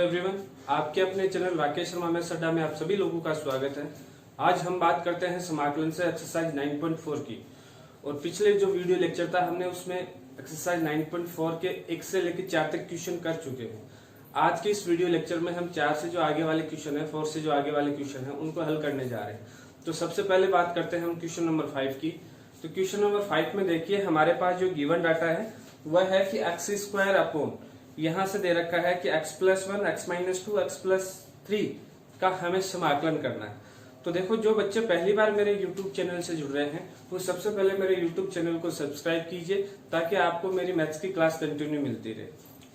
Everyone, आपके अपने channel Rakesh Sharma maths अड्डा में आप सभी लोगों का स्वागत है। आज हम बात करते हैं समाकलन से एक्सरसाइज 9.4 की। और पिछले जो वीडियो लेक्चर था हमने उसमें एक्सरसाइज 9.4 के 1 से लेकर 4 तक क्वेश्चन कर चुके हैं। आज के इस वीडियो लेक्चर में हम 4 से जो आगे वाले क्वेश्चन है, 4 से जो आगे वाले क्वेश्चन है, उनको हल करने जा रहे हैं। तो सबसे पहले बात करते हैं हम क्वेश्चन नंबर 5 की। तो क्वेश्चन नंबर 5 में देखिए हमारे पास जो गिवन डाटा है वह है कि एक्स स्क्वायर अपॉन यहां से दे रखा है कि x plus 1 x minus 2 x plus 3 का हमें समाकलन करना है। तो देखो, जो बच्चे पहली बार मेरे YouTube चैनल से जुड़ रहे हैं वो सबसे पहले मेरे YouTube चैनल को सब्सक्राइब कीजिए ताकि आपको मेरी मैथ्स की क्लास कंटिन्यू मिलती रहे।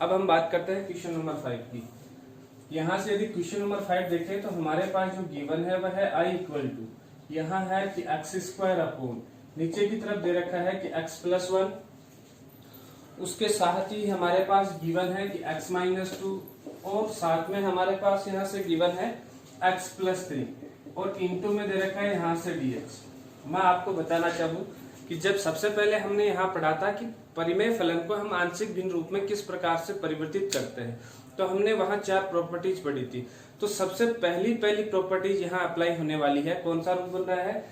अब हम बात करते हैं क्वेश्चन नंबर 5 की। यहाँ से यदि क्वेश्चन नंबर 5 देखें तो हमारे पास जो गिवन है वह है I इक्वल टू, यहाँ है कि एक्स स्क्वायर अपॉन, नीचे की तरफ दे रखा है कि x प्लस 1, उसके साथ ही हमारे पास गिवन है कि x माइनस 2, और साथ में हमारे पास यहाँ से गिवन है x प्लस 3, और इंटू में दे रखा है यहाँ से dx। मैं आपको बताना चाहूँ कि जब सबसे पहले हमने यहाँ पढ़ा था कि परिमेय फलन को हम आंशिक भिन्न रूप में किस प्रकार से परिवर्तित करते हैं, तो हमने वहां 4 प्रॉपर्टीज पढ़ी थी। तो सबसे पहली प्रॉपर्टीज यहाँ अप्लाई होने वाली है। कौन सा रूल बन रहा है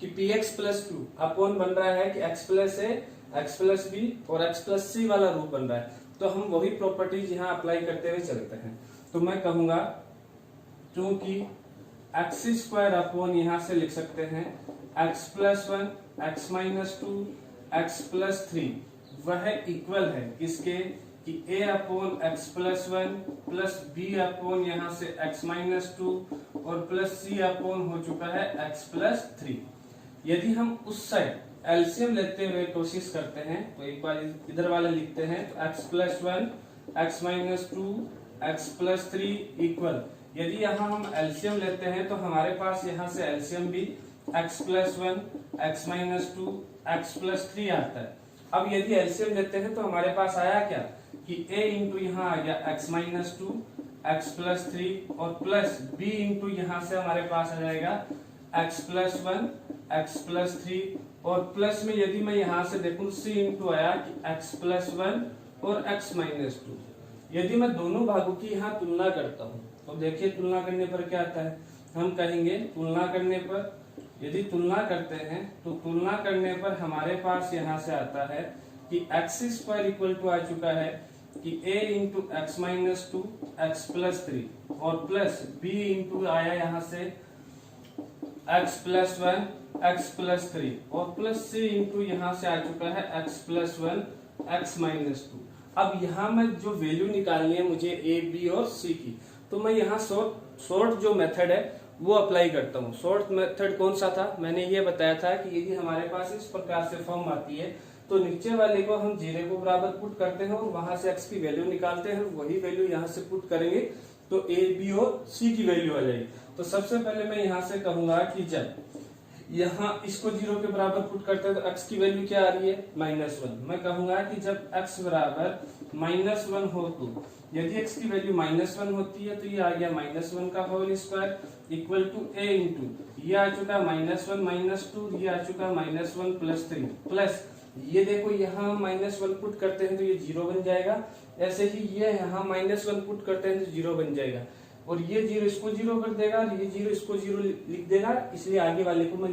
कि px प्लस 2 अपॉन बन रहा है कि x plus a, x plus b और x प्लस c वाला रूप बन रहा है। तो हम वही प्रॉपर्टीज यहाँ अप्लाई करते हुए चलते हैं। तो मैं कहूंगा क्योंकि एक्स स्क्वायर अपॉन यहाँ से लिख सकते हैं x plus 1 x minus 2 x plus 3 वह इक्वल है किसके कि a upon x plus 1 plus b upon यहाँ से x माइनस 2 और प्लस c अपॉन हो चुका है x प्लस 3। यदि हम उस साइड एलसीएम लेते हुए कोशिश करते हैं तो एक बार इधर वाले लिखते हैं तो x plus 1 x minus 2 x plus 3 equal, यदि यहाँ हम एलसीएम लेते हैं तो हमारे पास यहाँ से एलसीएम भी x plus 1 x minus 2 x plus 3 आता है। अब यदि एलसीएम लेते हैं तो हमारे पास आया क्या कि a इंटू यहाँ आ गया x माइनस 2 x प्लस 3 और प्लस b इंटू यहाँ से हमारे पास आ जाएगा x प्लस 1 x प्लस 3 और प्लस में यदि मैं यहाँ से देखूं c इंटू आया कि x प्लस 1 और x माइनस 2। यदि मैं दोनों भागों की यहाँ तुलना करता हूँ तो देखिए तुलना करने पर क्या आता है। हम कहेंगे तुलना करने पर, यदि तुलना करते हैं तो तुलना करने पर हमारे पास यहाँ से आता है कि एक्स स्क्वायर इक्वल टू आ चुका है कि a into x minus 2 x plus 3 और प्लस b इंटू आया यहाँ से x प्लस 1 x प्लस 3 और प्लस c इंटू यहाँ से आ चुका है x प्लस 1 x माइनस 2। अब यहाँ मैं जो वैल्यू निकालनी है मुझे a b और c की, तो मैं यहाँ शॉर्ट जो मेथड है वो अप्लाई करता हूँ। शॉर्ट मेथड कौन सा था, मैंने ये बताया था कि यदि हमारे पास इस प्रकार से फॉर्म आती है तो नीचे वाले को हम 0 को बराबर पुट करते हैं और वहां से x की वैल्यू निकालते हैं, वही वैल्यू यहाँ से पुट करेंगे तो a b और c की वैल्यू आ जाएगी। तो सबसे पहले मैं यहाँ से कहूंगा कि जब यहाँ इसको 0 के बराबर पुट करते हैं तो x की वैल्यू क्या आ रही है -1। मैं कहूंगा कि जब x बराबर -1 हो तो यदि x की वैल्यू -1 होती है तो ये आ गया -1 का whole square equal to a into ये आ चुका -1 -2, ये आ चुका -1 प्लस 3 प्लस ये देखो यहाँ -1 पुट करते हैं तो ये 0 बन जाएगा। ऐसे ही ये यहाँ -1 पुट करते हैं तो 0 बन जाएगा और ये 0 इसको 0 कर देगा और ये 0 इसको 0 लिख देगा, इसलिए आगे वाले को मैं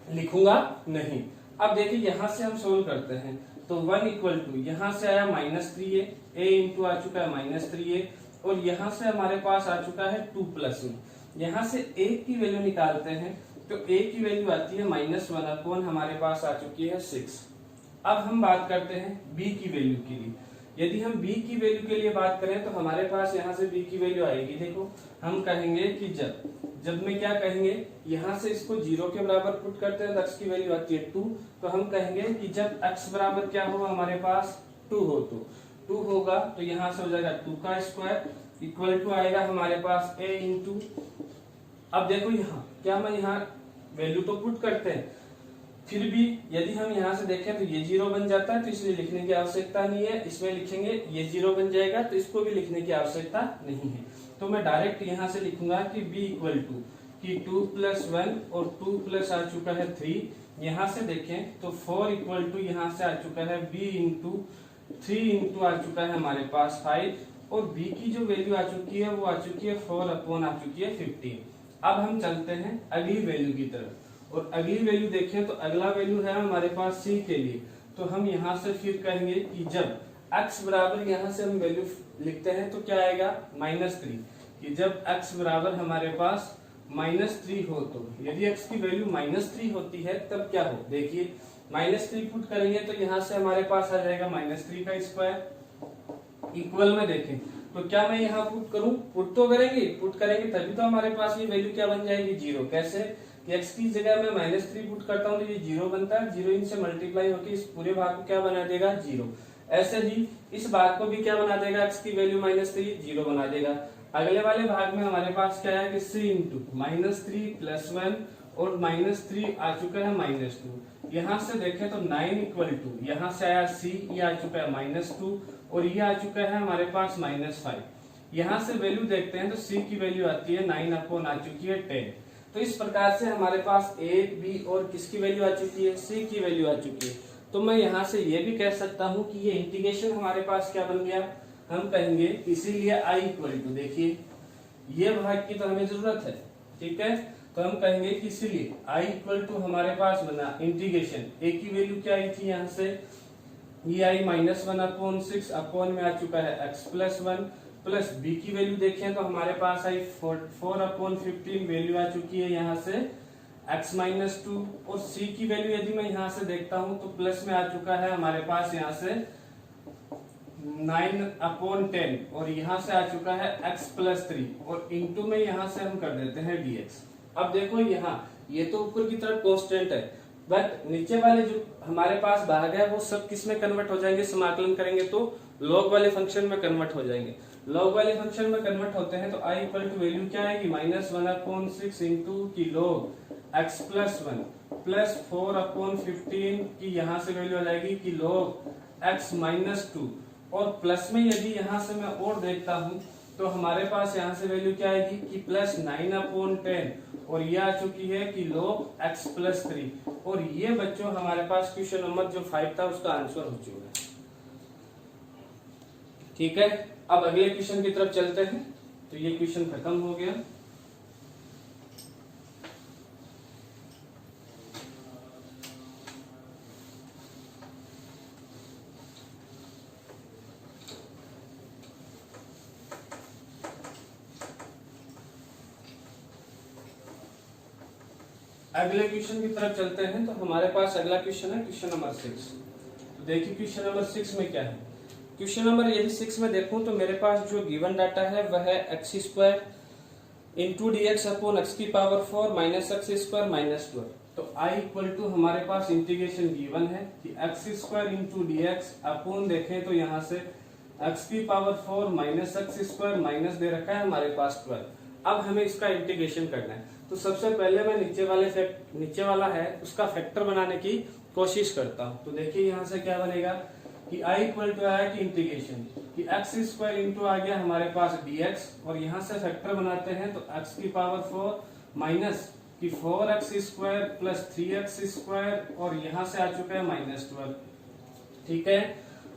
लिखूंगा नहीं। अब देखिए यहाँ से हम सोल्व करते हैं तो 1 इक्वल टू यहाँ से आया -3a, a इंटू आ चुका है -3a और यहाँ से हमारे पास आ चुका है 2 प्लस में। यहाँ से a की वैल्यू निकालते हैं तो a की वैल्यू आती है -1 अपॉन हमारे पास आ चुकी है 6। अब हम बात करते हैं b की वैल्यू के लिए। यदि हम b की वैल्यू के लिए बात करें तो हमारे पास यहाँ से b की वैल्यू आएगी। देखो हम कहेंगे कि जब में क्या कहेंगे, यहाँ से इसको 0 के बराबर पुट करते हैं तो x की वैल्यू आती है 2। तो हम कहेंगे कि जब x बराबर क्या हो हमारे पास 2 हो तो 2 होगा तो यहाँ से हो जाएगा 2 का स्क्वायर इक्वल टू आएगा हमारे पास a इंटू, अब देखो यहाँ क्या मैं यहाँ वैल्यू तो पुट करते हैं, फिर भी यदि हम यहाँ से देखें तो ये 0 बन जाता है तो इसलिए लिखने की आवश्यकता नहीं है। इसमें लिखेंगे ये 0 बन जाएगा तो इसको भी लिखने की आवश्यकता नहीं है। तो मैं डायरेक्ट यहाँ से लिखूंगा कि b इक्वल टू कि 2 प्लस 1 और 2 प्लस आ चुका है 3। यहाँ से देखें तो 4 इक्वल टू यहाँ से आ चुका है b इंटू 3 इंटू आ चुका है हमारे पास 5, और b की जो वैल्यू आ चुकी है वो आ चुकी है 4 अपॉन आ चुकी है 15। अब हम चलते हैं अगली वैल्यू की तरफ, और अगली वैल्यू देखें तो अगला वैल्यू है हमारे पास c के लिए। तो हम यहाँ से फिर कहेंगे कि जब x बराबर, यहाँ से हम वैल्यू लिखते हैं तो क्या आएगा -3, कि जब x बराबर हमारे पास -3 हो, तो यदि x की वैल्यू -3 होती है तब क्या हो, देखिए -3 पुट करेंगे तो यहाँ से हमारे पास आ जाएगा -3 का स्क्वायर। इक्वल में देखें तो क्या मैं यहाँ पुट करूं, पुट तो करेंगे, पुट करेंगे तभी तो हमारे पास ये वैल्यू क्या बन जाएगी, 0। कैसे, x की जगह मैं -3 पुट करता हूँ तो ये 0 बनता है, 0 इनसे मल्टीप्लाई होकर इस पूरे भाग को क्या बना देगा, 0। ऐसे ही इस भाग को भी क्या बना देगा, x की वैल्यू -3 0 बना देगा। अगले वाले भाग में हमारे पास क्या है कि c इंटू -3 + 1, और -3 आ चुका है -2। यहाँ से देखें तो 9 इक्वल टू, यहाँ से आया c, ये आ चुका है -2, और ये आ चुका है हमारे पास -5। यहाँ से वैल्यू देखते हैं तो c की वैल्यू आती है 9 अपॉन आ चुकी है 10। तो इस प्रकार से हमारे पास a, b और किसकी वैल्यू आ चुकी है, c की वैल्यू आ चुकी है। तो मैं यहाँ से ये भी कह सकता हूँ कि ये इंटीग्रेशन हमारे पास क्या बन गया, हम कहेंगे इसीलिए i इक्वल टू, देखिए ये भाग की तो हमें जरूरत है, ठीक है, तो हम कहेंगे कि इसीलिए i इक्वल टू हमारे पास बना इंटीग्रेशन, a की वैल्यू क्या आई थी यहाँ से, ये आई -1/6 अपॉन में आ चुका है x + 1, प्लस b की वैल्यू देखें तो हमारे पास आई 4/15 वैल्यू आ चुकी है यहाँ से x - 2, और c की वैल्यू यदि मैं यहाँ से देखता हूँ तो प्लस में आ चुका है हमारे पास यहाँ से 9/10, और यहाँ से आ चुका है x + 3, और इंटू में यहाँ से हम कर देते हैं dx। अब देखो यहाँ ये तो ऊपर की तरफ कांस्टेंट है, बट नीचे वाले जो हमारे पास भाग है वो सब किस में कन्वर्ट हो जाएंगे, समाकलन करेंगे तो लॉग वाले फंक्शन में कन्वर्ट हो जाएंगे। लॉग वाले फंक्शन में कन्वर्ट होते हैं तो i इक्वल टू वैल्यू क्या आएगी, -1/6 इंटू की log x + 1 प्लस 4/15 की यहाँ से वैल्यू आ जाएगी कि log x - 2, और प्लस में यदि यहाँ से मैं और देखता हूँ तो हमारे पास यहाँ से वैल्यू क्या आएगी कि +9/10, और ये आ चुकी है कि log x + 3, और ये बच्चों हमारे पास क्वेश्चन नंबर जो 5 था उसका आंसर हो चुका है, ठीक है। अब अगले क्वेश्चन की तरफ चलते हैं। तो ये क्वेश्चन खत्म हो गया। अगले क्वेश्चन की तरफ चलते हैं। तो हमारे पास अगला क्वेश्चन है क्वेश्चन नंबर 6। तो देखिए क्वेश्चन नंबर 6 में क्या है। क्वेश्चन नंबर यदि 6 में देखूं तो मेरे पास जो गिवन डाटा है वह है x² into dx upon x की पावर 4 माइनस x² -12। तो i इक्वल टू हमारे पास इंटीग्रेशन गिवन है कि x² इंटू dx अपॉन देखें तो यहाँ से x की पावर 4 माइनस x² माइनस दे रखा है हमारे पास 12। अब हमें इसका इंटीग्रेशन करना है। तो सबसे पहले मैं नीचे वाला है उसका फैक्टर बनाने की कोशिश करता हूँ। तो देखिए यहाँ से क्या बनेगा कि i इक्वल टू आया कि इंटीग्रेशन कि x² इंटू आ गया हमारे पास dx, और यहाँ से फैक्टर बनाते हैं तो x की पावर 4 माइनस कि 4x² प्लस 3x², और यहाँ से आ चुका है -12, ठीक है।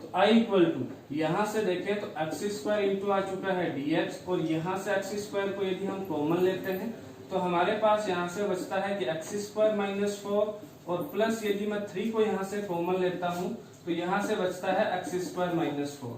तो i इक्वल टू यहाँ से देखें तो x² इंटू आ चुका है dx, और यहाँ से x² को यदि हम कॉमन लेते हैं तो हमारे पास यहाँ से बचता है कि x² -4, और प्लस यदि मैं 3 को यहाँ से कॉमन लेता हूँ तो यहाँ से बचता है x² -4।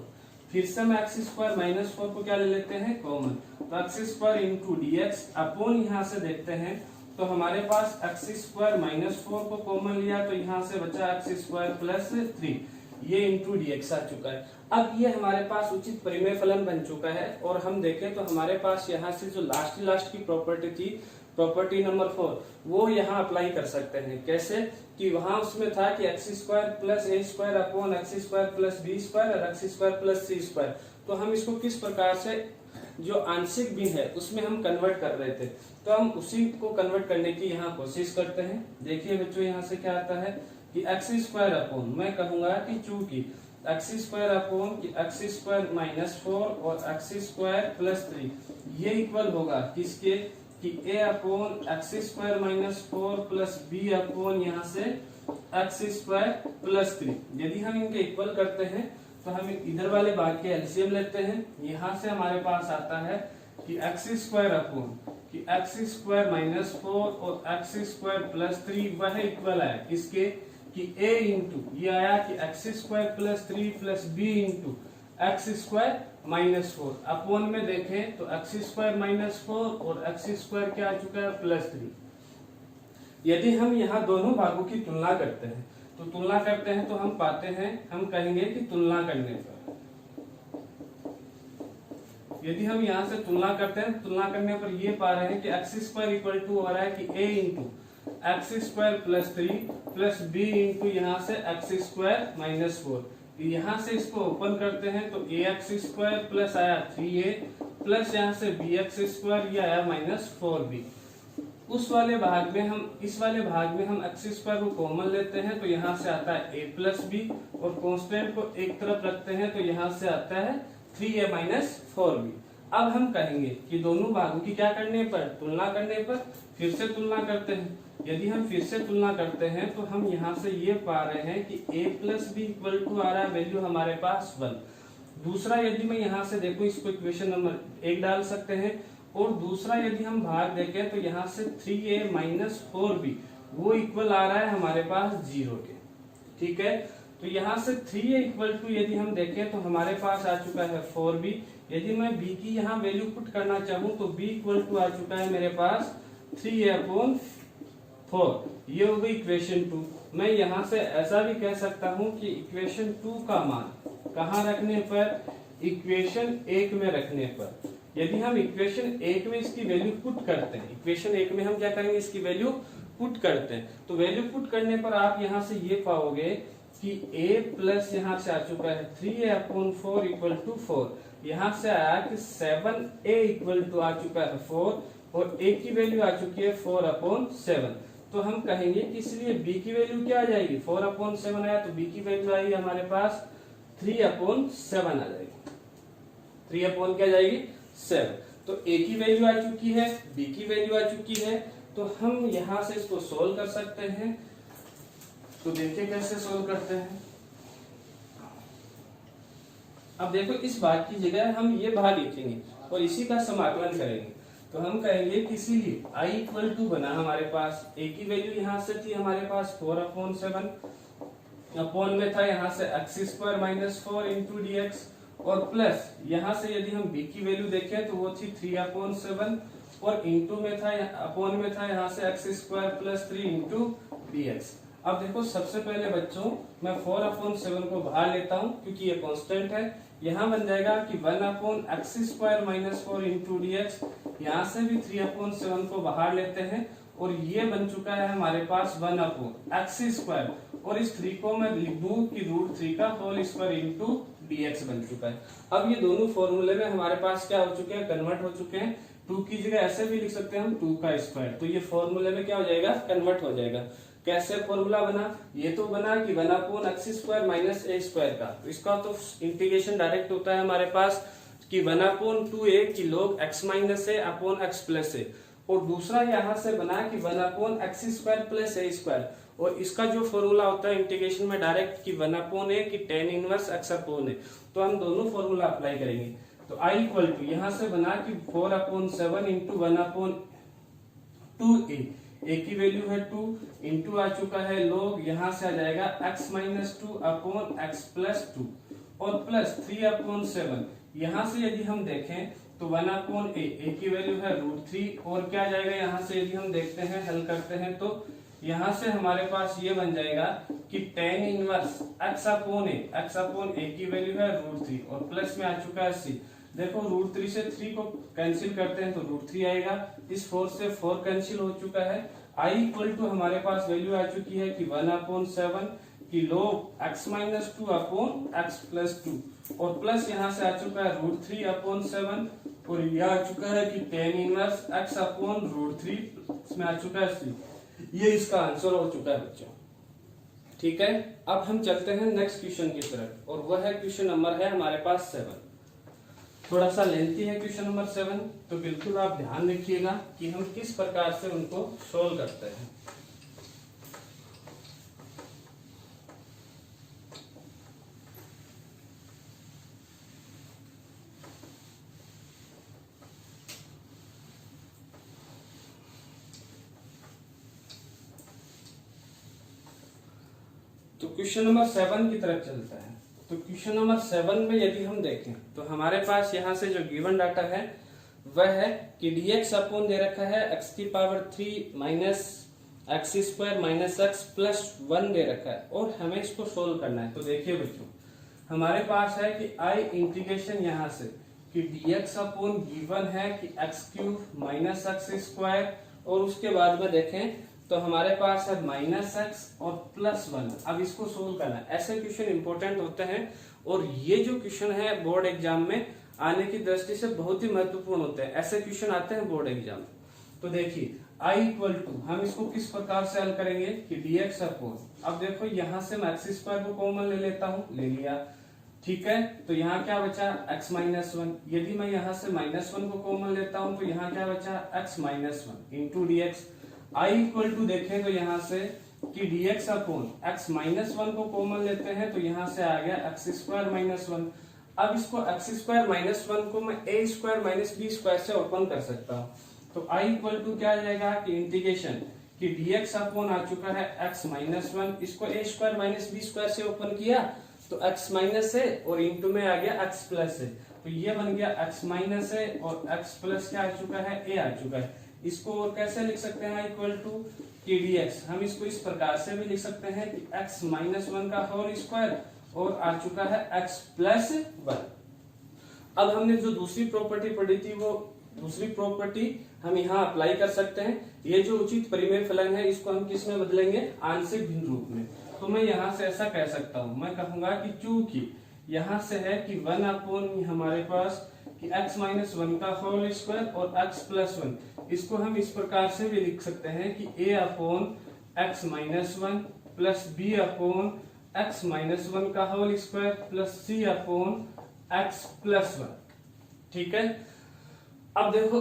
फिर से मैं x² -4 को क्या ले लेते हैं कॉमन, तो x² इंटू dx अपॉन यहाँ से देखते हैं तो हमारे पास x² -4 को कॉमन लिया तो यहाँ से बचा x² प्लस 3, ये इंटू dx आ चुका है। अब ये हमारे पास उचित परिमेय फलन बन चुका है, और हम देखें तो हमारे पास यहाँ से जो लास्ट की प्रॉपर्टी थी, प्रॉपर्टी नंबर 4, वो यहाँ अप्लाई कर सकते हैं। कैसे कि वहां उसमें था कि x² plus a² upon x² plus b² और x² प्लस c²। तो हम इसको किस प्रकार से जो आंशिक भी है उसमें हम कन्वर्ट कर रहे थे, तो हम उसी को कन्वर्ट करने की यहाँ कोशिश करते हैं। देखिए बच्चों यहाँ से क्या आता है कि x² अपॉन, मैं कहूंगा कि चूंकि x² अपॉन कि x² -4 और x² प्लस 3 ये इक्वल होगा किसके कि a upon x² -4 plus b upon यहाँ से x² प्लस 3। यदि हम इनके इक्वल करते हैं तो हम इधर वाले भाग के एलसीएम लेते हैं। यहाँ से हमारे पास आता है कि एक्स स्क्वायर अपॉन कि एक्स स्क्वायर माइनस 4 और एक्स स्क्वायर प्लस 3 वह इक्वल है किसके कि a इंटू ये आया कि x square plus 3 plus b into x square minus 4 upon में देखें तो एक्स स्क्वायर माइनस 4 और एक्स स्क्वायर क्या आ चुका है प्लस 3। यदि हम यहाँ दोनों भागों की तुलना करते हैं तो हम पाते हैं, हम कहेंगे कि तुलना करने पर यदि हम यहाँ से तुलना करते हैं, तुलना करने पर ये पा रहे हैं कि एक्स स्क्वायर इक्वल टू हो रहा है कि a into x square plus 3 plus b into यहाँ से एक्स स्क्वायर माइनस 4। यहाँ से इसको ओपन करते हैं तो ए एक्स स्क्वायर प्लस आया 3a प्लस यहाँ से बी एक्स स्क्वायर ये आया माइनस 4b। उस वाले भाग में हम इस वाले भाग में हम एक्स स्क्वायर को कॉमन लेते हैं तो यहाँ से आता है a प्लस बी और कांस्टेंट को एक तरफ रखते हैं तो यहाँ से आता है 3a माइनस 4b। अब हम कहेंगे कि दोनों भागों की क्या करने पर तुलना करने पर फिर से तुलना करते हैं। यदि हम फिर से तुलना करते हैं तो हम यहाँ से ये पा रहे हैं कि a plus B equal to आ रहा है वैल्यू हमारे पास 1। दूसरा यदि मैं यहाँ से देखूं इसको इक्वेशन नंबर 1 डाल सकते हैं और दूसरा यदि हम भाग देखें तो यहाँ से 3a माइनस 4b वो इक्वल आ रहा है हमारे पास 0 के। ठीक है, तो यहाँ से 3a इक्वल टू यदि हम देखें तो हमारे पास आ चुका है 4b। यदि मैं b की यहाँ वैल्यू पुट करना चाहूँ तो b इक्वल टू आ चुका है मेरे पास 3a अपॉन 4। ये हो गई इक्वेशन 2। मैं यहाँ से ऐसा भी कह सकता हूँ कि इक्वेशन 2 का मान कहाँ रखने पर, इक्वेशन 1 में रखने पर। यदि हम इक्वेशन 1 में इसकी वैल्यू पुट करते हैं, इक्वेशन 1 में हम क्या करेंगे इसकी वैल्यू पुट करते हैं, तो वैल्यू पुट करने पर आप यहाँ से ये पाओगे कि a प्लस यहाँ से आ चुका है 3a अपॉन 4 इक्वल टू 4। यहाँ से आया कि 7a इक्वल टू आ चुका है 4 और a की वैल्यू आ चुकी है 4 अपॉन 7। तो हम कहेंगे कि इसलिए b की वैल्यू क्या आ जाएगी, 4 अपॉन 7 आया तो b की वैल्यू आएगी हमारे पास 3 अपॉन 7 आ जाएगी। 3 अपॉन क्या जाएगी 7। तो a की वैल्यू आ चुकी है, b की वैल्यू आ चुकी है, तो हम यहाँ से इसको सोल्व कर सकते हैं। तो देखिए कैसे सोल्व करते हैं। अब देखो इस भाग की जगह हम ये भाग लिखेंगे और इसी का समाकलन करेंगे। तो हम कहेंगे कि इसीलिए i इक्वल टू बना हमारे पास, a की वैल्यू यहाँ से थी हमारे पास 4 अपॉन 7 अपॉन में था यहाँ से x square minus 4 into d x और प्लस यहाँ से यदि हम b की वैल्यू देखें तो वो थी 3 अपॉन 7 और इंटू में था अपॉन में था यहाँ से x square plus 3 into d x. अब देखो सबसे पहले बच्चों मैं 4 अपॉन 7 को बाहर लेता हूँ क्योंकि ये कांस्टेंट है। यहाँ बन जाएगा कि 1 upon x square minus 4 into d x. यहाँ से भी 3 अपॉन 7 को बाहर लेते हैं और ये बन चुका है हमारे पास 1 अपॉन एक्स स्क्वायर और इस 3 को मैं लिख दूं कि √3 का होल स्क्वायर इंटू dx बन चुका है। अब ये दोनों फॉर्मूले में हमारे पास क्या हो चुके हैं, कन्वर्ट हो चुके हैं। 2 की जगह ऐसे भी लिख सकते हैं हम 2 का स्क्वायर, तो ये फॉर्मूले में क्या हो जाएगा, कन्वर्ट हो जाएगा। कैसे फॉर्मूला बना, ये तो बना कि 1 अपॉन एक्स स्क्वायर माइनस ए स्क्वायर का, तो इसका तो इंटीग्रेशन डायरेक्ट होता है हमारे पास कि 1 अपॉन 2a की log x माइनस ए अपॉन एक्स प्लस ए, और दूसरा यहाँ से बना कि 1 अपॉन एक्स स्क्वायर प्लस ए स्क्वायर, और इसका जो फॉर्मूला होता है इंटीग्रेशन में डायरेक्ट कि 1 अपॉन ए की tan इनवर्स x अपॉन ए। तो हम दोनों फॉर्मूला अप्लाई करेंगे। तो i इक्वल टू यहाँ से बना कि 4 upon 7 into 1 upon 2a, a की वैल्यू है 2 इंटू आ चुका है log, यहाँ से आ जाएगा x minus 2 upon x plus 2 और प्लस 3 अपॉन 7। यहाँ से यदि हम देखें तो 1 अपॉन a की वैल्यू है √3 और क्या आ जाएगा, यहाँ से यदि हम देखते हैं हल करते हैं तो यहाँ से हमारे पास ये बन जाएगा कि tan inverse x upon a की वैल्यू है √3 और प्लस में आ चुका है c। देखो √3 से 3 को कैंसिल करते हैं तो √3 आएगा, इस 4 से 4 कैंसिल हो चुका है। i इक्वल टू हमारे पास वैल्यू आ चुकी है कि 1 अपॉन 7 की log x minus 2 upon x plus 2 और प्लस यहाँ से आ चुका है √3 अपॉन 7 और यह आ चुका है कि tan इनवर्स x अपॉन √3, इसमें आ चुका है c। ये इसका आंसर हो चुका है बच्चों। ठीक है, अब हम चलते हैं नेक्स्ट क्वेश्चन की तरफ और वह है क्वेश्चन नंबर है हमारे पास 7। थोड़ा सा लेंथी है क्वेश्चन नंबर 7, तो बिल्कुल आप ध्यान रखिएगा कि हम किस प्रकार से उनको सोल्व करते हैं। तो क्वेश्चन नंबर 7 की तरफ चलता है। तो क्वेश्चन नंबर 7 में यदि हम देखें तो हमारे पास यहाँ से जो गिवन डाटा है वह है कि dx अपॉन दे रखा है x की power 3 minus x square minus x plus 1 दे रखा है और हमें इसको सोल्व करना है। तो देखिए बच्चों, हमारे पास है कि आई इंटीग्रेशन यहाँ से कि dx अपॉन गिवन है कि x cube minus x square और उसके बाद में देखें तो हमारे पास है माइनस एक्स और प्लस 1। अब इसको सोल्व करना है। ऐसे क्वेश्चन इंपॉर्टेंट होते हैं और ये जो क्वेश्चन है बोर्ड एग्जाम में आने की दृष्टि से बहुत ही महत्वपूर्ण होते हैं। ऐसे क्वेश्चन आते हैं बोर्ड एग्जाम में। तो देखिए i इक्वल टू हम इसको किस प्रकार से हल करेंगे कि dx अपॉन, अब देखो यहां से मैं एक्स स्क्वायर को कॉमन ले लेता हूं, ले लिया, ठीक है। तो यहाँ क्या बचा x माइनस 1। यदि मैं यहाँ से माइनस 1 को कॉमन लेता हूं तो यहाँ क्या बचा x minus 1 into d x. I equal to देखें तो यहाँ से कि dx अपॉन x माइनस 1 को कॉमन लेते हैं तो यहाँ से आ गया x स्क्वायर माइनस 1। अब इसको x स्क्वायर माइनस 1 को मैं a square minus b square से ओपन कर सकता हूँ। तो i इक्वल टू क्या आ जाएगा कि इंटीग्रेशन कि dx अपॉन आ चुका है x माइनस 1, इसको a square minus b square से ओपन किया तो x माइनस है और इंटू में आ गया x प्लस है। तो ये बन गया x माइनस है और x प्लस क्या आ चुका है a आ चुका है। इसको और कैसे लिख सकते हैं इक्वल टू कि dx, हम इसको इस प्रकार से भी लिख सकते हैं कि x माइनस 1 का होल स्क्वायर और आ चुका है x प्लस 1। अब हमने जो दूसरी प्रॉपर्टी पढ़ी थी वो दूसरी प्रॉपर्टी हम यहाँ अप्लाई कर सकते हैं। ये जो उचित परिमेय फलन है इसको हम किस में बदलेंगे, आंशिक भिन्न रूप में। तो मैं यहाँ से ऐसा कह सकता हूँ, मैं कहूंगा कि चूंकि यहाँ से है कि 1 अपॉन हमारे पास कि x माइनस 1 का होल स्क्वायर और x प्लस 1, इसको हम इस प्रकार से भी लिख सकते हैं कि a upon x minus 1 plus b upon x minus 1 का whole square plus c upon x plus 1, ठीक है। अब देखो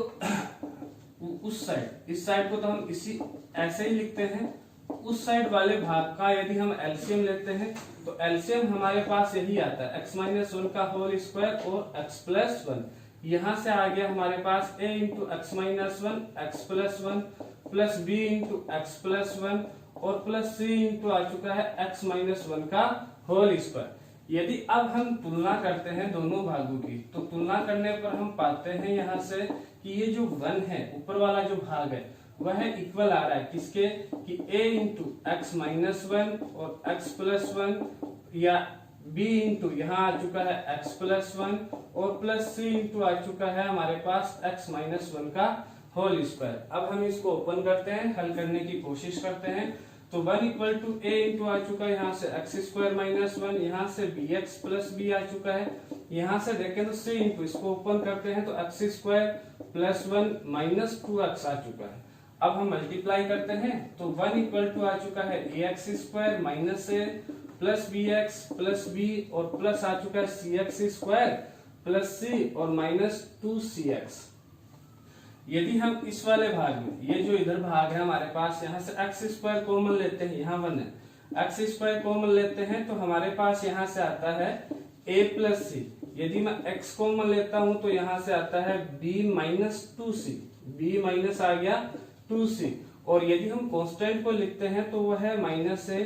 उस साइड, इस साइड को तो हम इसी ऐसे ही लिखते हैं। उस साइड वाले भाग का यदि हम एलसीएम लेते हैं तो एलसीएम हमारे पास यही आता है x माइनस 1 का होल स्क्वायर और x प्लस 1। यहां से आ गया हमारे पास a into x minus 1 x plus 1 plus b into x plus 1 और प्लस c इंटू आ चुका है x माइनस 1 का होल स्क्वायर। यदि अब हम तुलना करते हैं दोनों भागों की तो तुलना करने पर हम पाते हैं यहाँ से कि ये जो 1 है ऊपर वाला जो भाग है वह इक्वल आ रहा है किसके कि a इंटू एक्स माइनस 1 और x प्लस 1 या b इंटू यहाँ आ चुका है x प्लस 1 और प्लस c इंटू आ चुका है हमारे पास x माइनस 1 का होल स्क्वायर। अब हम इसको ओपन करते हैं, हल करने की कोशिश करते हैं। तो 1 इक्वल टू a इंटू आ चुका है यहाँ से एक्स स्क्वायर माइनस 1, यहाँ से bx प्लस b आ चुका है। यहाँ से देखें तो c इंटू इसको ओपन करते हैं तो x square plus 1 minus 2x आ चुका है। अब हम मल्टीप्लाई करते हैं तो 1 इक्वल टू आ चुका है ax square minus a plus bx plus b और प्लस आ चुका है cx स्क्वायर प्लस c और माइनस 2cx। यदि हम इस वाले भाग में ये जो इधर भाग है हमारे पास यहाँ से एक्स स्क्वायर कॉमन लेते हैं, यहाँ 1 है, एक्स स्क्वायर कॉमन लेते हैं तो हमारे पास यहाँ से आता है a प्लस सी। यदि मैं x कॉमन लेता हूं तो यहाँ से आता है b minus 2c, b minus आ गया 2c। और यदि हम कांस्टेंट को लिखते हैं तो वह है माइनस a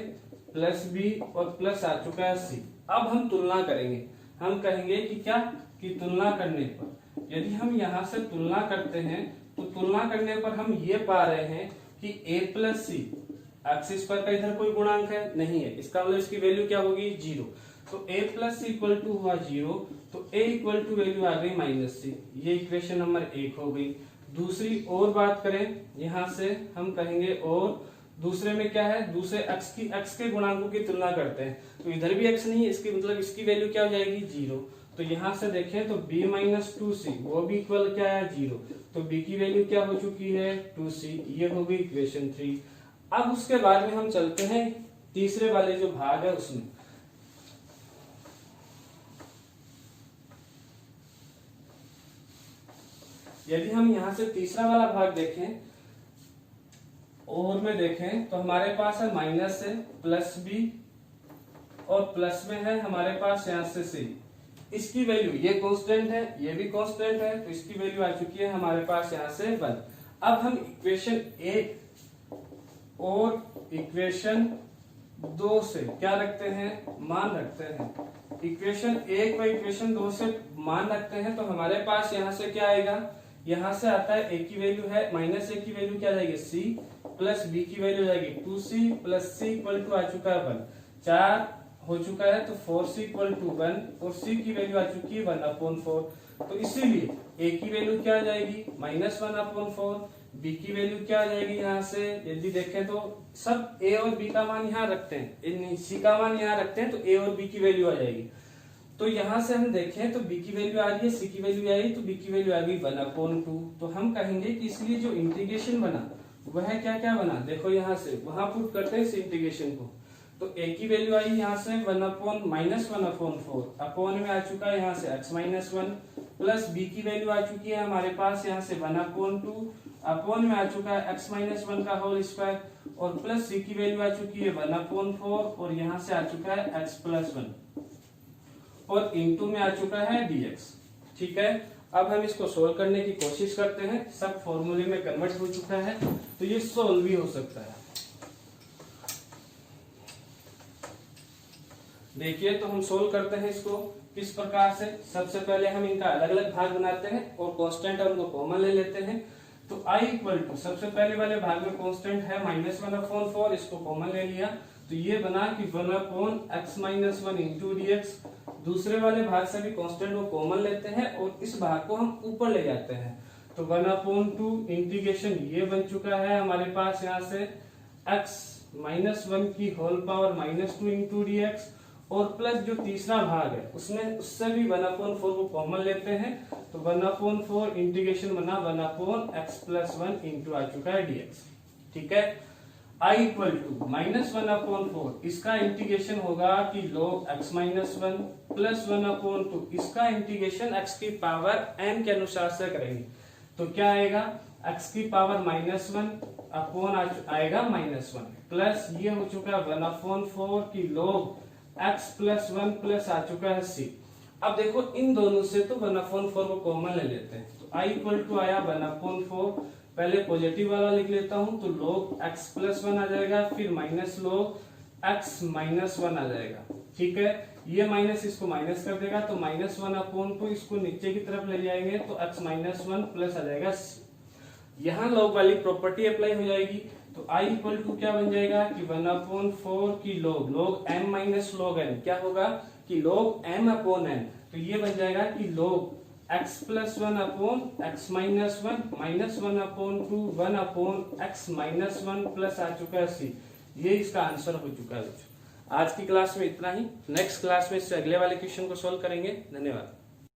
प्लस b और प्लस आ चुका है c। अब हम तुलना करेंगे, हम कहेंगे कि क्या कि तुलना करने पर यदि हम यहाँ से तुलना करते हैं तो तुलना करने पर हम ये पा रहे हैं कि a plus c, x square का इधर कोई गुणांक है नहीं है, इसका मतलब इसकी वैल्यू क्या होगी 0। तो a plus c equal to हुआ 0, तो a इक्वल टू वैल्यू आ गई माइनस सी। ये इक्वेशन नंबर 1 हो गई। दूसरी और बात करें यहाँ से हम कहेंगे और दूसरे में क्या है, दूसरे x के गुणांकों की तुलना करते हैं तो इधर भी x नहीं है, इसकी मतलब इसकी वैल्यू क्या हो जाएगी 0। तो यहाँ से देखें तो b माइनस 2c वो भी इक्वल क्या है 0, तो b की वैल्यू क्या हो चुकी है 2c। ये हो गई इक्वेशन 3। अब उसके बाद में हम चलते हैं तीसरे वाले जो भाग है उसमें। यदि हम यहाँ से तीसरा वाला भाग देखें और में देखें तो हमारे पास है माइनस है प्लस b और प्लस में है हमारे पास यहाँ से c। इसकी वैल्यू ये कांस्टेंट है, ये भी कांस्टेंट है, तो इसकी वैल्यू आ चुकी है हमारे पास यहाँ से 1। अब हम इक्वेशन 1 और इक्वेशन 2 से क्या रखते हैं, मान रखते हैं। इक्वेशन 1 व इक्वेशन 2 से मान रखते हैं तो हमारे पास यहाँ से क्या आएगा, यहाँ से आता है a की वैल्यू है -a की वैल्यू क्या जाएगी c प्लस b की वैल्यू जाएगी 2c plus c equal to आ चुका है 1, 4 हो चुका है तो 4c इक्वल टू 1 और c की वैल्यू आ चुकी है 1/4। तो इसीलिए a की वैल्यू क्या आ जाएगी -1/4, b की वैल्यू क्या आ जाएगी, यहाँ से यदि देखें तो सब a और b का मान यहाँ रखते हैं, c का मान यहाँ रखते हैं तो a और b की वैल्यू आ जाएगी। तो यहाँ से हम देखें तो b की वैल्यू आ रही है, c की वैल्यू आई तो b की वैल्यू आ गई 1/2। तो हम कहेंगे कि इसलिए जो इंटीग्रेशन बना वह क्या क्या बना, देखो यहाँ से वहां पुट करते हैं इस इंटीग्रेशन को। तो a की वैल्यू आई यहाँ से 1/4 अपॉन में आ चुका है यहाँ से x-1 प्लस b की वैल्यू आ चुकी है हमारे पास यहाँ से 1/2 अपॉन में आ चुका है x-1 का होल स्क्वायर और प्लस c की वैल्यू आ चुकी है 1/4 और यहाँ से आ चुका है x+1 और इनटू में आ चुका है dx। ठीक है, अब हम इसको सोल्व करने की कोशिश करते हैं। सब फॉर्मूले में कन्वर्ट हो चुका है तो ये सोल्व भी हो सकता है। देखिए तो हम सोल्व करते हैं इसको किस प्रकार से। सबसे पहले हम इनका अलग अलग भाग बनाते हैं और कांस्टेंट उनको कॉमन ले लेते हैं। तो i इक्वल टू सबसे पहले वाले भाग में कांस्टेंट है -1/4, इसको कॉमन ले लिया तो ये बना कि 1/x-1 इंटू dx। दूसरे वाले भाग से भी कांस्टेंट को कॉमन लेते हैं और इस भाग को हम ऊपर ले जाते हैं तो 1/2 इंटीग्रेशन ये बन चुका है हमारे पास यहाँ से x-1 की होल पावर -2 इंटू dx और प्लस जो तीसरा भाग है उसमें उससे भी 1/4 को कॉमन लेते हैं तो 1/4 इंटीग्रेशन बना 1/x+1 इंटू आ चुका है dx। ठीक है, i इक्वल टू -1/4 इसका इंटीग्रेशन होगा कि log x-1 प्लस 1/2 इसका इंटीग्रेशन x की पावर n के अनुसार से करेंगे तो क्या आएगा, x की पावर -1 अपॉन आएगा -1 प्लस ये हो चुका है 1/4 की log x+1 प्लस आ चुका है c। अब देखो इन दोनों से तो 1/4 को कॉमन ले लेते हैं तो i इक्वल टू आया 1/4, पहले पॉजिटिव वाला लिख लेता हूं तो log x+1 आ जाएगा फिर माइनस log x-1 आ जाएगा। ठीक है, ये माइनस इसको माइनस कर देगा तो -1/2 इसको नीचे की तरफ ले जाएंगे तो x-1 प्लस आ जाएगा c। यहाँ log वाली प्रॉपर्टी अप्लाई हो जाएगी तो i इक्वल टू क्या बन जाएगा कि 1/4 की log m minus log n क्या होगा कि log m अपॉन n। तो ये बन जाएगा कि log x+1 upon x-1 -1/2 1/x-1 plus आ चुका है c। ये इसका आंसर हो चुका है। आज की क्लास में इतना ही, नेक्स्ट क्लास में इससे अगले वाले क्वेश्चन को सॉल्व करेंगे। धन्यवाद।